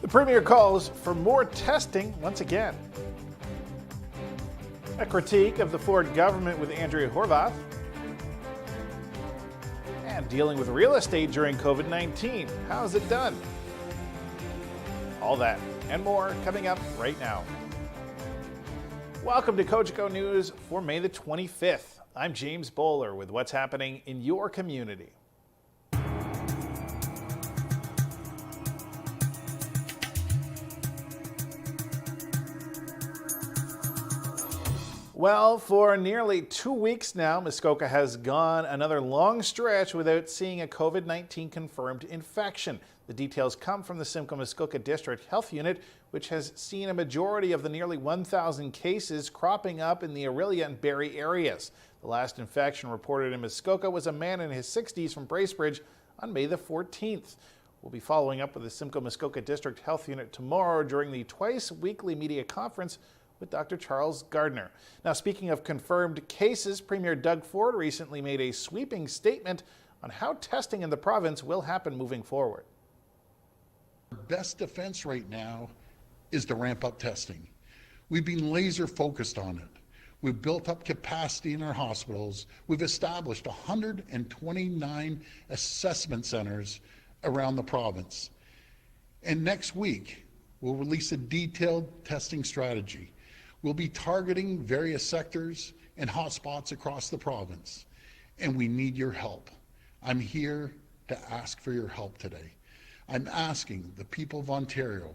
The Premier calls for more testing once again. A critique of the Ford government with Andrea Horvath. And dealing with real estate during COVID-19. How's it done? All that and more coming up right now. Welcome to Cogeco News for May the 25th. I'm James Bowler with what's happening in your community. Well, for nearly 2 weeks now, Muskoka has gone another long stretch without seeing a COVID-19 confirmed infection. The details come from the Simcoe Muskoka District Health Unit, which has seen a majority of the nearly 1,000 cases cropping up in the Orillia and Barrie areas. The last infection reported in Muskoka was a man in his 60s from Bracebridge on May the 14th. We'll be following up with the Simcoe Muskoka District Health Unit tomorrow during the twice-weekly media conference with Dr. Charles Gardner. Now, speaking of confirmed cases, Premier Doug Ford recently made a sweeping statement on how testing in the province will happen moving forward. Best defense right now is to ramp up testing. We've been laser focused on it. We've built up capacity in our hospitals. We've established 129 assessment centers around the province. And next week, we'll release a detailed testing strategy. We'll be targeting various sectors and hotspots across the province, and we need your help. I'm here to ask for your help today. I'm asking the people of Ontario,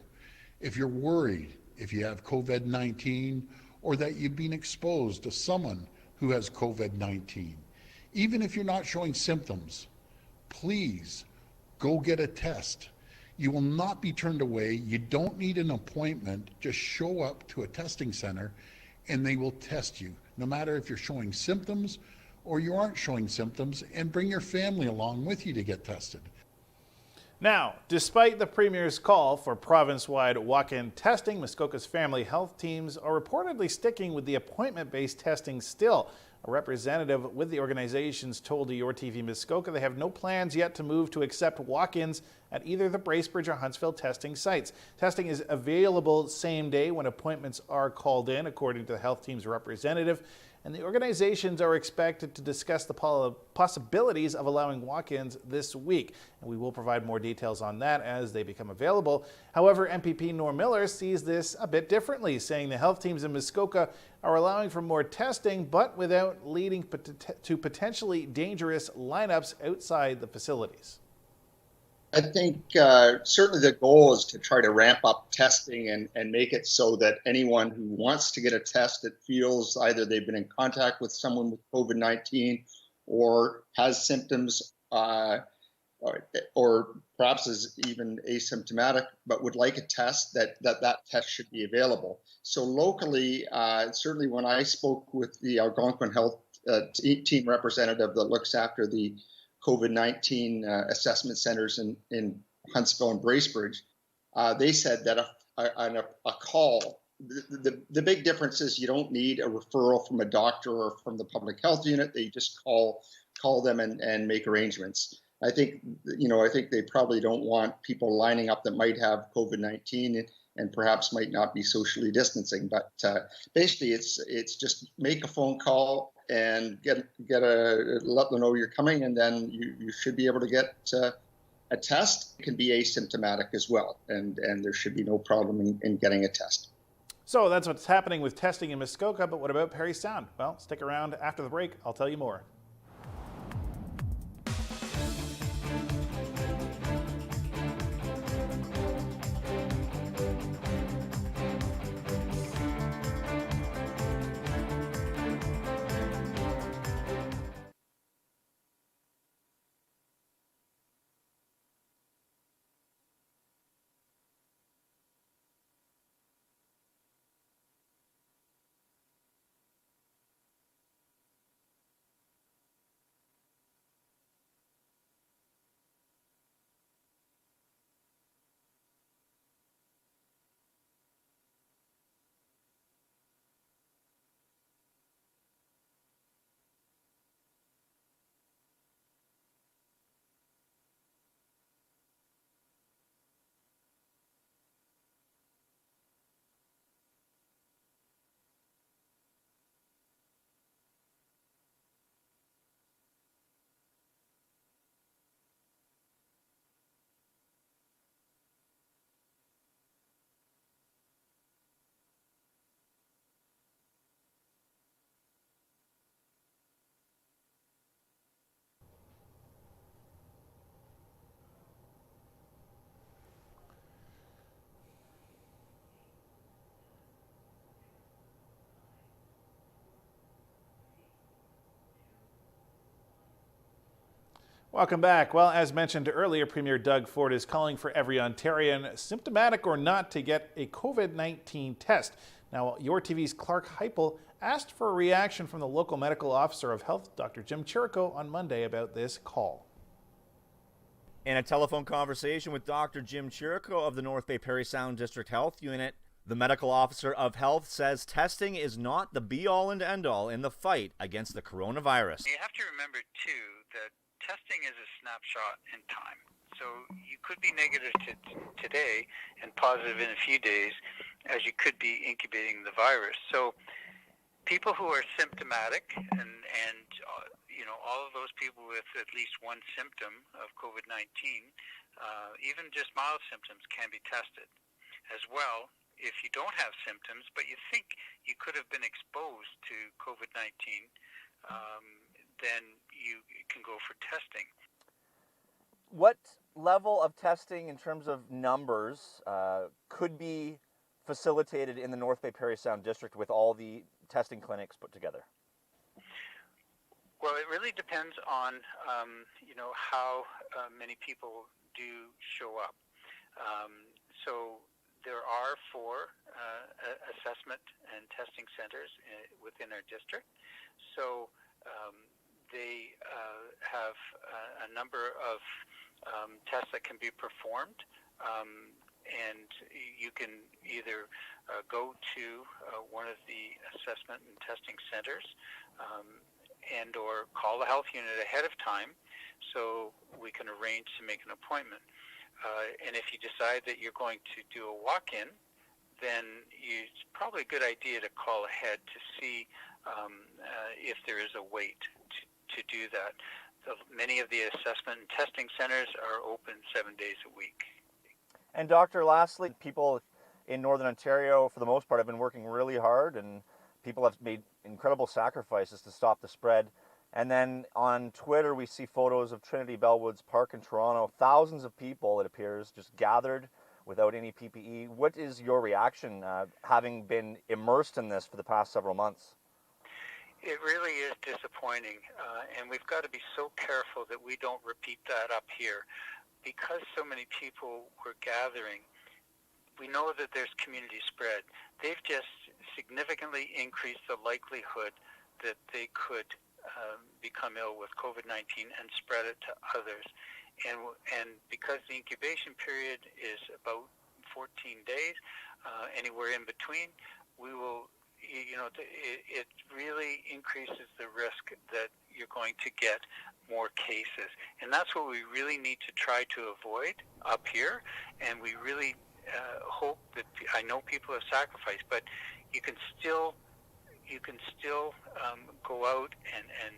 if you're worried if you have COVID-19 or that you've been exposed to someone who has COVID-19, even if you're not showing symptoms, please go get a test. You will not be turned away. You don't need an appointment. Just show up to a testing center and they will test you, no matter if you're showing symptoms or you aren't showing symptoms, and bring your family along with you to get tested. Now, despite the Premier's call for province-wide walk-in testing, Muskoka's family health teams are reportedly sticking with the appointment-based testing still. A representative with the organizations told Your TV Muskoka they have no plans yet to move to accept walk-ins at either the Bracebridge or Huntsville testing sites. Testing is available same day when appointments are called in, according to the health team's representative. And the organizations are expected to discuss the possibilities of allowing walk-ins this week. And we will provide more details on that as they become available. However, MPP Norm Miller sees this a bit differently, saying the health teams in Muskoka are allowing for more testing, but without leading to potentially dangerous lineups outside the facilities. I think certainly the goal is to try to ramp up testing and make it so that anyone who wants to get a test that feels either they've been in contact with someone with COVID-19 or has symptoms or perhaps is even asymptomatic but would like a test, that test should be available. So locally, certainly when I spoke with the Algonquin Health team representative that looks after the COVID-19 assessment centers in Huntsville and Bracebridge, they said that a call, the big difference is you don't need a referral from a doctor or from the public health unit. They just call them and make arrangements. I think they probably don't want people lining up that might have COVID-19 and perhaps might not be socially distancing. But basically, it's just make a phone call and let them know you're coming, and then you should be able to get a test. It can be asymptomatic as well, and there should be no problem in getting a test. So that's what's happening with testing in Muskoka, but what about Parry Sound? Well, stick around after the break. I'll tell you more. Welcome back. Well, as mentioned earlier, Premier Doug Ford is calling for every Ontarian, symptomatic or not, to get a COVID-19 test. Now, Your TV's Clark Heipel asked for a reaction from the local medical officer of health, Dr. Jim Chirico, on Monday about this call. In a telephone conversation with Dr. Jim Chirico of the North Bay Parry Sound District Health Unit, the medical officer of health says testing is not the be-all and end-all in the fight against the coronavirus. You have to remember, too, that testing is a snapshot in time. So you could be negative today and positive in a few days, as you could be incubating the virus. So people who are symptomatic and all of those people with at least one symptom of COVID-19, even just mild symptoms, can be tested. As well, if you don't have symptoms, but you think you could have been exposed to COVID-19, then you can go for testing. What level of testing in terms of numbers could be facilitated in the North Bay Parry Sound District with all the testing clinics put together? Well, it really depends on, how many people do show up. So there are 4 assessment and testing centers within our district. So they have a number of tests that can be performed. And you can either go to one of the assessment and testing centers and or call the health unit ahead of time so we can arrange to make an appointment. And if you decide that you're going to do a walk-in, then it's probably a good idea to call ahead to see if there is a wait to do that. Many of the assessment and testing centers are open 7 days a week. And Doctor, lastly, people in Northern Ontario, for the most part, have been working really hard, and people have made incredible sacrifices to stop the spread. And then on Twitter, we see photos of Trinity Bellwoods Park in Toronto. Thousands of people, it appears, just gathered without any PPE. What is your reaction, having been immersed in this for the past several months? It really is disappointing, and we've got to be so careful that we don't repeat that up here. Because so many people were gathering, we know that there's community spread. They've just significantly increased the likelihood that they could become ill with COVID-19 and spread it to others. And because the incubation period is about 14 days, anywhere in between, we will, it really increases the risk that you're going to get more cases. And that's what we really need to try to avoid up here. And we really hope that, I know people have sacrificed, but you can still go out and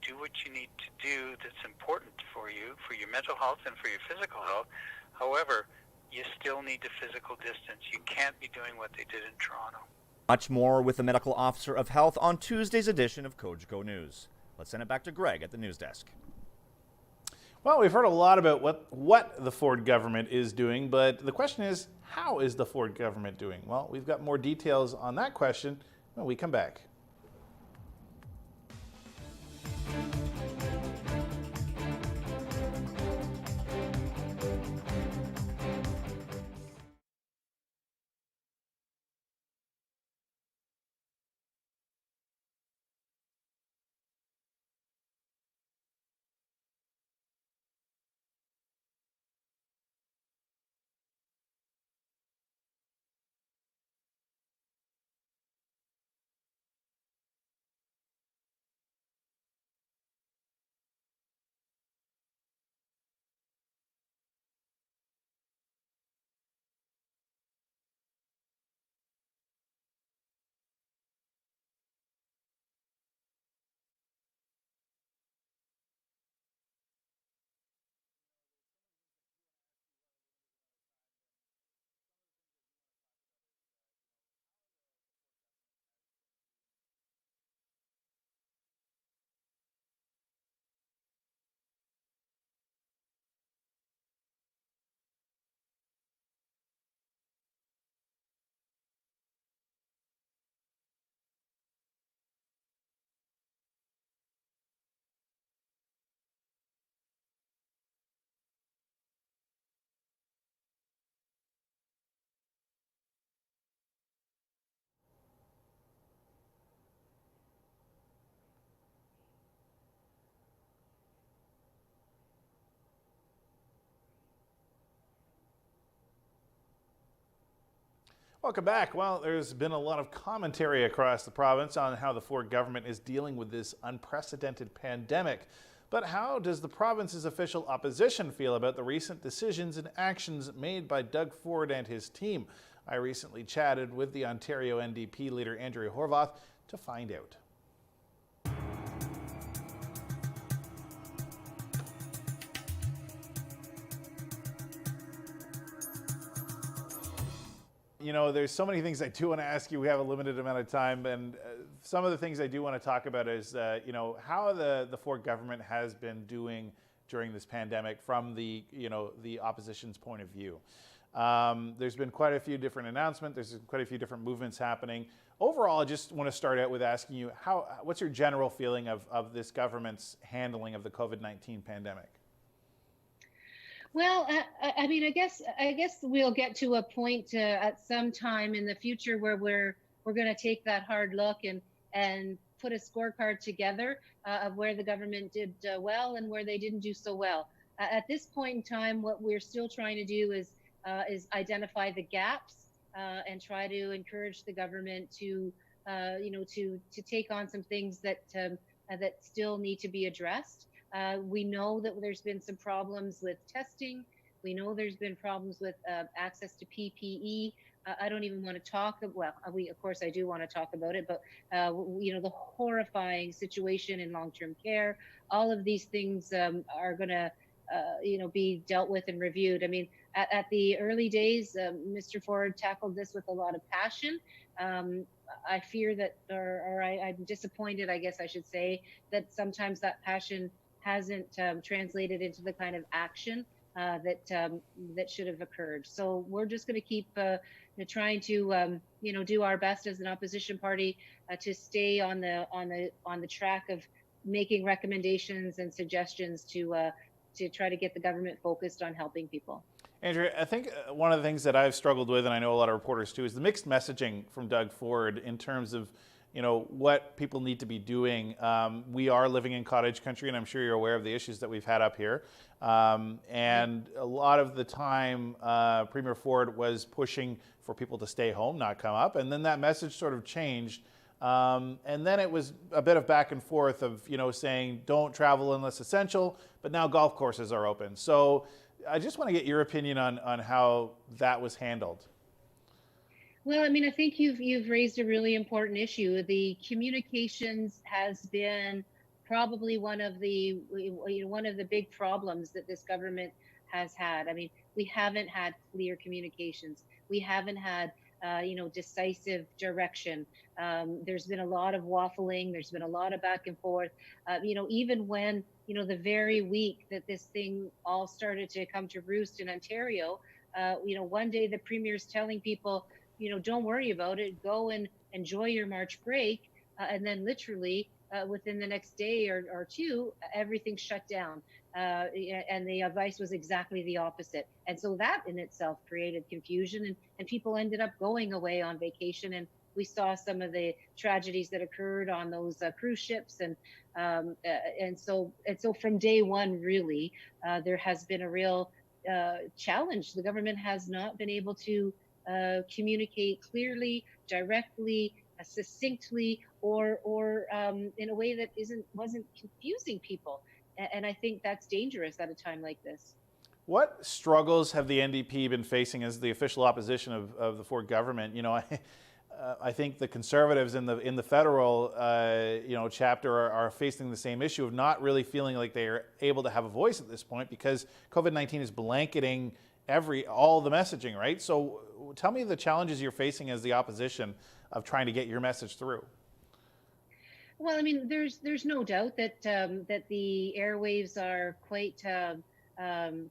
do what you need to do that's important for you, for your mental health and for your physical health. However, you still need to physical distance. You can't be doing what they did in Toronto. Much more with the medical officer of health on Tuesday's edition of Cogeco News. Let's send it back to Greg at the news desk. Well, we've heard a lot about what the Ford government is doing, but the question is, how is the Ford government doing? Well, we've got more details on that question when we come back. Welcome back. Well, there's been a lot of commentary across the province on how the Ford government is dealing with this unprecedented pandemic. But how does the province's official opposition feel about the recent decisions and actions made by Doug Ford and his team? I recently chatted with the Ontario NDP leader Andrea Horwath to find out. You know, there's so many things I do want to ask you. We have a limited amount of time, and some of the things I do want to talk about is, you know, how the Ford government has been doing during this pandemic from the, you know, the opposition's point of view. There's been quite a few different announcements. There's quite a few different movements happening. Overall, I just want to start out with asking you, what's your general feeling of this government's handling of the COVID-19 pandemic? Well, I mean, I guess we'll get to a point at some time in the future where we're going to take that hard look and put a scorecard together of where the government did well and where they didn't do so well. At this point in time, what we're still trying to do is identify the gaps and try to encourage the government to take on some things that still need to be addressed. We know that there's been some problems with testing. We know there's been problems with access to PPE. I don't even want to talk. Well, of course I do want to talk about it, but the horrifying situation in long-term care. All of these things are going to be dealt with and reviewed. I mean, at the early days, Mr. Ford tackled this with a lot of passion. I fear that, I'm disappointed, I guess I should say, that sometimes that passion hasn't translated into the kind of action that should have occurred. So we're just going to keep trying to do our best as an opposition party to stay on the track of making recommendations and suggestions to try to get the government focused on helping people. Andrea, I think one of the things that I've struggled with, and I know a lot of reporters too, is the mixed messaging from Doug Ford in terms of, you know, what people need to be doing. We are living in cottage country, and I'm sure you're aware of the issues that we've had up here. And a lot of the time, Premier Ford was pushing for people to stay home, not come up. And then that message sort of changed. And then it was a bit of back and forth of, you know, saying don't travel unless essential, but now golf courses are open. So I just want to get your opinion on how that was handled. Well, I mean, I think you've raised a really important issue. The communications has been probably one of the big problems that this government has had. I mean, we haven't had clear communications. We haven't had decisive direction. There's been a lot of waffling. There's been a lot of back and forth. Even when the very week that this thing all started to come to roost in Ontario, one day the premier's telling people, don't worry about it. Go and enjoy your March break. And then literally within the next day or two, everything shut down. And the advice was exactly the opposite. And so that in itself created confusion and people ended up going away on vacation. And we saw some of the tragedies that occurred on those cruise ships. And so from day one, really, there has been a real challenge. The government has not been able to communicate clearly, directly, succinctly, or in a way that wasn't confusing people. And I think that's dangerous at a time like this. What struggles have the NDP been facing as the official opposition of the Ford government? I think the Conservatives in the federal chapter are facing the same issue of not really feeling like they are able to have a voice at this point because COVID-19 is blanketing all the messaging, right? So tell me the challenges you're facing as the opposition of trying to get your message through. Well, I mean, there's no doubt that the airwaves are quite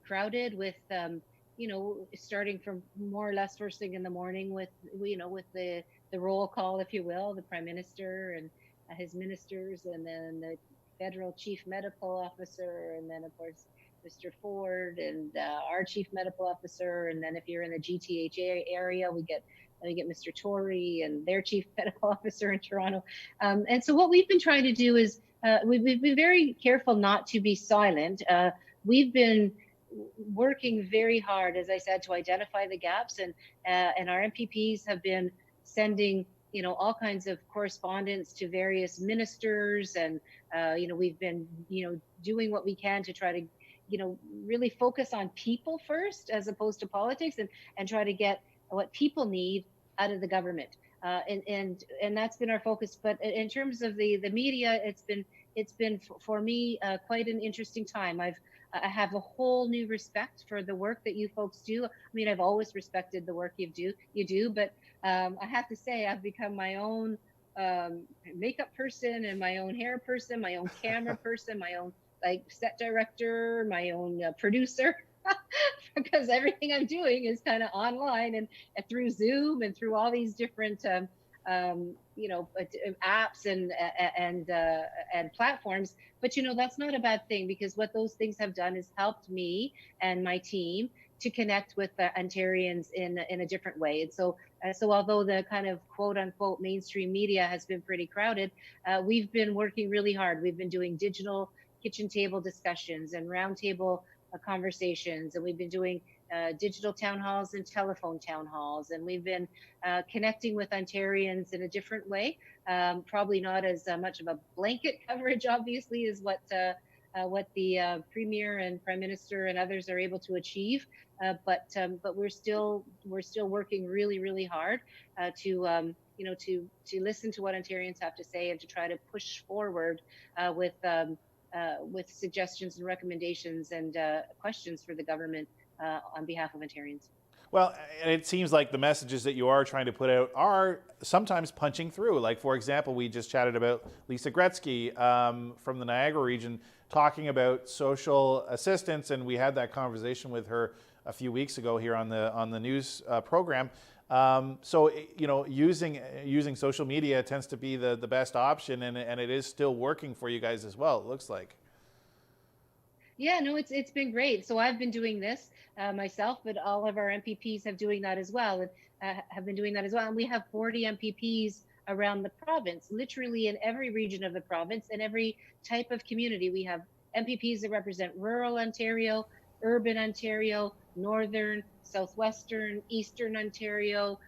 crowded with starting from more or less first thing in the morning with the roll call, if you will, the Prime Minister and his ministers, and then the federal chief medical officer, and then of course Mr. Ford and our chief medical officer, and then if you're in the GTH area, we get Mr. Tory and their chief medical officer in Toronto. And so what we've been trying to do is we've been very careful not to be silent. We've been working very hard, as I said, to identify the gaps, and our MPPs have been sending all kinds of correspondence to various ministers, and we've been doing what we can to try to really focus on people first as opposed to politics, and try to get what people need out of the government. And that's been our focus. But in terms of the media, it's been for me quite an interesting time. I have a whole new respect for the work that you folks do. I mean, I've always respected the work you do, but I have to say I've become my own makeup person and my own hair person, my own camera person, my own like set director, my own producer, because everything I'm doing is kind of online and through Zoom and through all these different apps and platforms. But that's not a bad thing, because what those things have done is helped me and my team to connect with the Ontarians in a different way. And so although the kind of quote unquote mainstream media has been pretty crowded, we've been working really hard. We've been doing digital kitchen table discussions and roundtable conversations, and we've been doing digital town halls and telephone town halls, and we've been connecting with Ontarians in a different way. Probably not as much of a blanket coverage, obviously, as what the Premier and Prime Minister and others are able to achieve. But we're still working really, really hard to listen to what Ontarians have to say, and to try to push forward with suggestions and recommendations and questions for the government on behalf of Ontarians. Well, and it seems like the messages that you are trying to put out are sometimes punching through. Like, for example, we just chatted about Lisa Gretzky from the Niagara region talking about social assistance, and we had that conversation with her a few weeks ago here on the news program. So using social media tends to be the best option, and it is still working for you guys as well, it looks like. Yeah, no, it's been great. So I've been doing this myself, but all of our MPPs have doing that as well, and have been doing that as well. And we have 40 MPPs around the province, literally in every region of the province and every type of community. We have MPPs that represent rural Ontario, urban Ontario, northern, southwestern, eastern Ontario,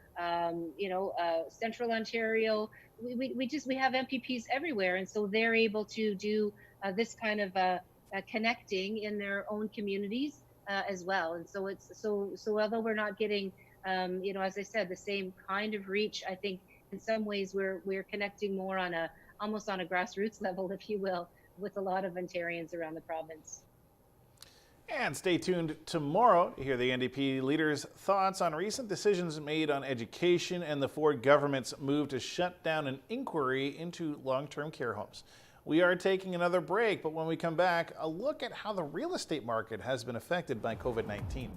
central Ontario. We have MPPs everywhere, and so they're able to do this kind of connecting in their own communities as well. And so although we're not getting as I said, the same kind of reach, I think in some ways we're connecting more on almost on a grassroots level, if you will, with a lot of Ontarians around the province. And stay tuned tomorrow to hear the NDP leader's thoughts on recent decisions made on education and the Ford government's move to shut down an inquiry into long-term care homes. We are taking another break, but when we come back, a look at how the real estate market has been affected by COVID-19.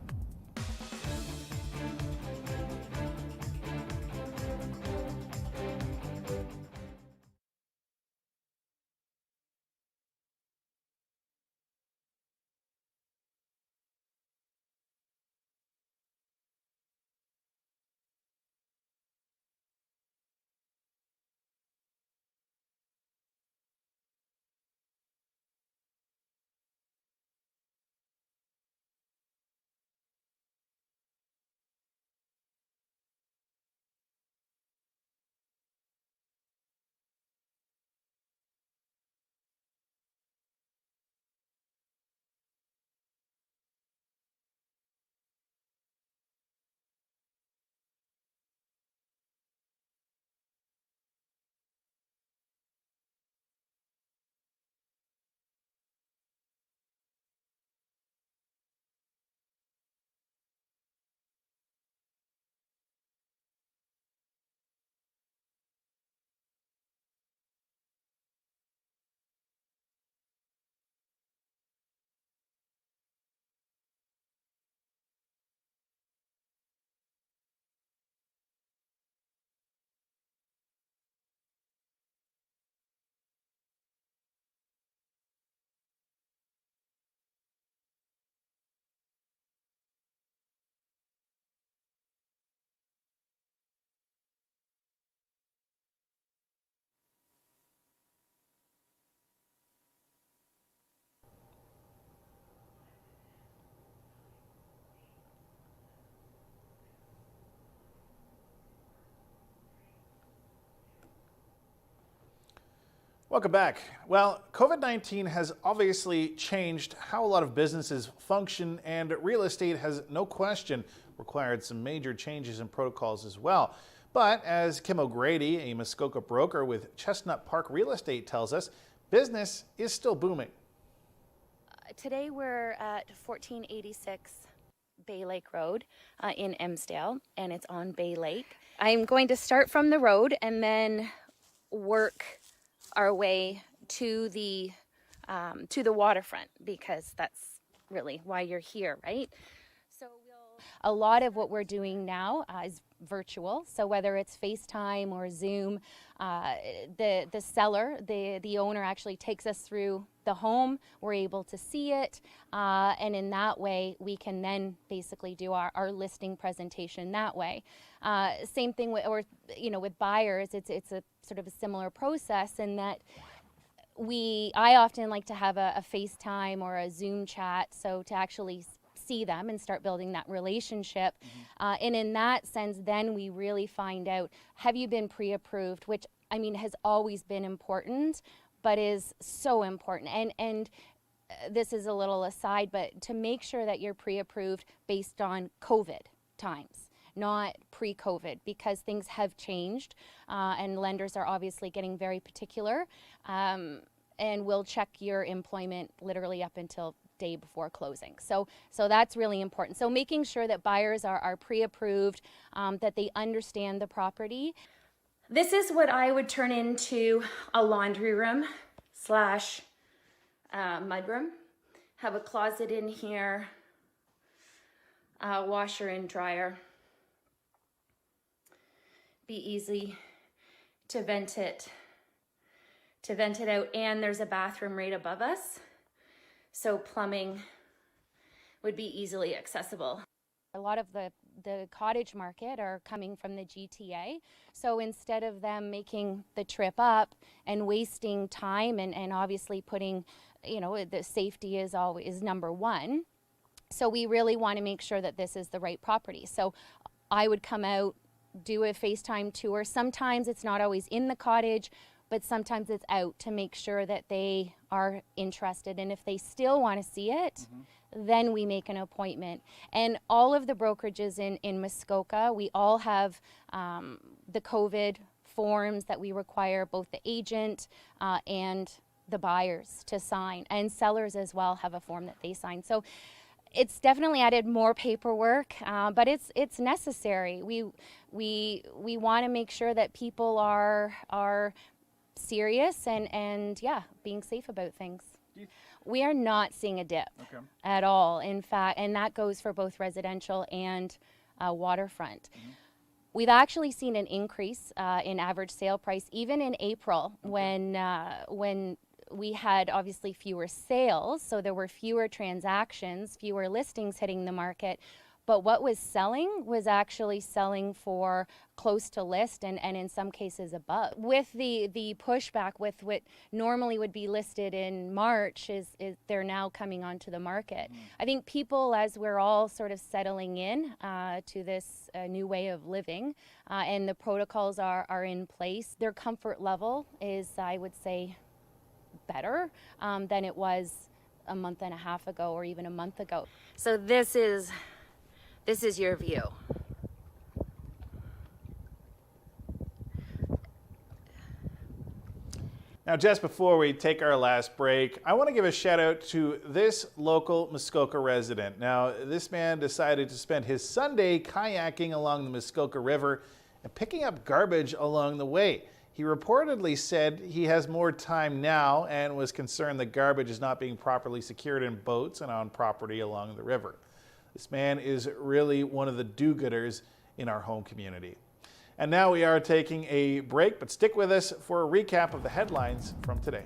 Welcome back. Well, COVID-19 has obviously changed how a lot of businesses function, and real estate has no question required some major changes in protocols as well. But as Kim O'Grady, a Muskoka broker with Chestnut Park Real Estate, tells us, business is still booming. Today we're at 1486 Bay Lake Road in Emsdale, and it's on Bay Lake. I'm going to start from the road and then work our way to the waterfront, because that's really why you're here, right? So a lot of what we're doing now is virtual. So whether it's FaceTime or Zoom, the seller, the owner actually takes us through the home. We're able to see it, and in that way we can then basically do our listing presentation that way. Same thing with, with buyers. It's a sort of a similar process in that I often like to have a FaceTime or a Zoom chat, so to actually see them and start building that relationship. And in that sense, then we really find out, have you been pre-approved, which I mean has always been important, but is so important. And this is a little aside, but to make sure that you're pre-approved based on COVID times, not pre-COVID, because things have changed, and lenders are obviously getting very particular, and will check your employment literally up until day before closing. So that's really important. So making sure that buyers are pre-approved, that they understand the property. This is what I would turn into a laundry room / mudroom. Have a closet in here, a washer and dryer. Be easy to vent it out, and there's a bathroom right above us, so plumbing would be easily accessible. A lot of the cottage market are coming from the GTA, so instead of them making the trip up and wasting time and obviously putting, the safety is always number one, so we really want to make sure that this is the right property. So I would come out, do a FaceTime tour. Sometimes it's not always in the cottage, but sometimes it's out to make sure that they are interested. And if they still want to see it, then we make an appointment. And all of the brokerages in Muskoka, we all have the COVID forms that we require both the agent and the buyers to sign. And sellers as well have a form that they sign. So it's definitely added more paperwork, but it's necessary. We want to make sure that people are serious and being safe about things. We are not seeing a dip at all, in fact, and that goes for both residential and waterfront. We've actually seen an increase in average sale price even in April when we had obviously fewer sales, so there were fewer transactions, fewer listings hitting the market, but what was selling was actually selling for close to list and in some cases above. With the pushback with what normally would be listed in March is they're now coming onto the market. I think people, as we're all sort of settling in to this new way of living and the protocols are in place, their comfort level is, I would say, better than it was a month and a half ago or even a month ago. So this is your view. Now, just before we take our last break, I want to give a shout out to this local Muskoka resident. Now, this man decided to spend his Sunday kayaking along the Muskoka River and picking up garbage along the way. He reportedly said he has more time now and was concerned the garbage is not being properly secured in boats and on property along the river. This man is really one of the do-gooders in our home community. And now we are taking a break, but stick with us for a recap of the headlines from today.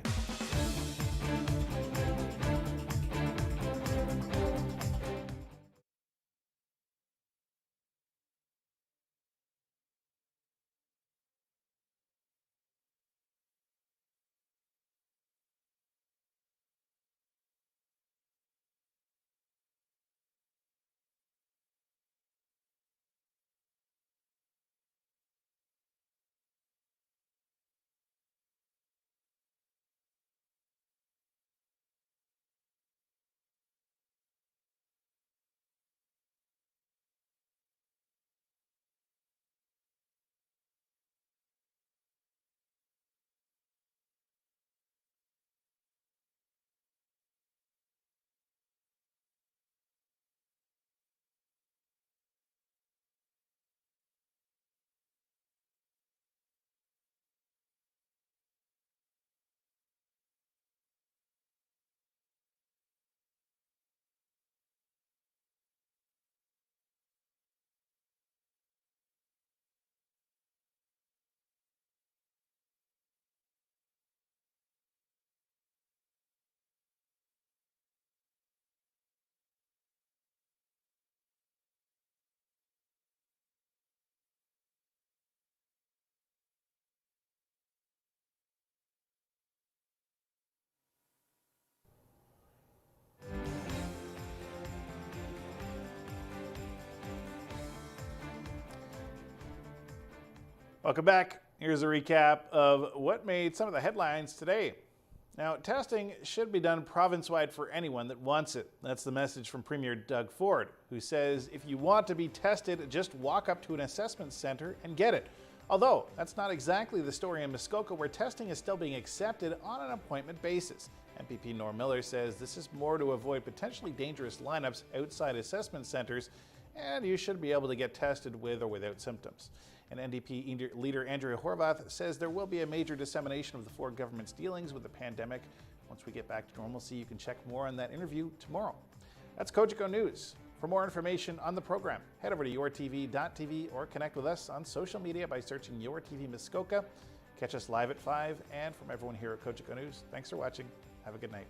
Welcome back. Here's a recap of what made some of the headlines today. Now, testing should be done province-wide for anyone that wants it. That's the message from Premier Doug Ford, who says if you want to be tested, just walk up to an assessment center and get it. Although, that's not exactly the story in Muskoka, where testing is still being accepted on an appointment basis. MPP Norm Miller says this is more to avoid potentially dangerous lineups outside assessment centers, and you should be able to get tested with or without symptoms. And NDP leader Andrea Horvath says there will be a major dissemination of the Ford government's dealings with the pandemic. Once we get back to normalcy, you can check more on that interview tomorrow. That's Cogeco News. For more information on the program, head over to yourtv.tv or connect with us on social media by searching Your TV Muskoka. Catch us live at 5. And from everyone here at Cogeco News, thanks for watching. Have a good night.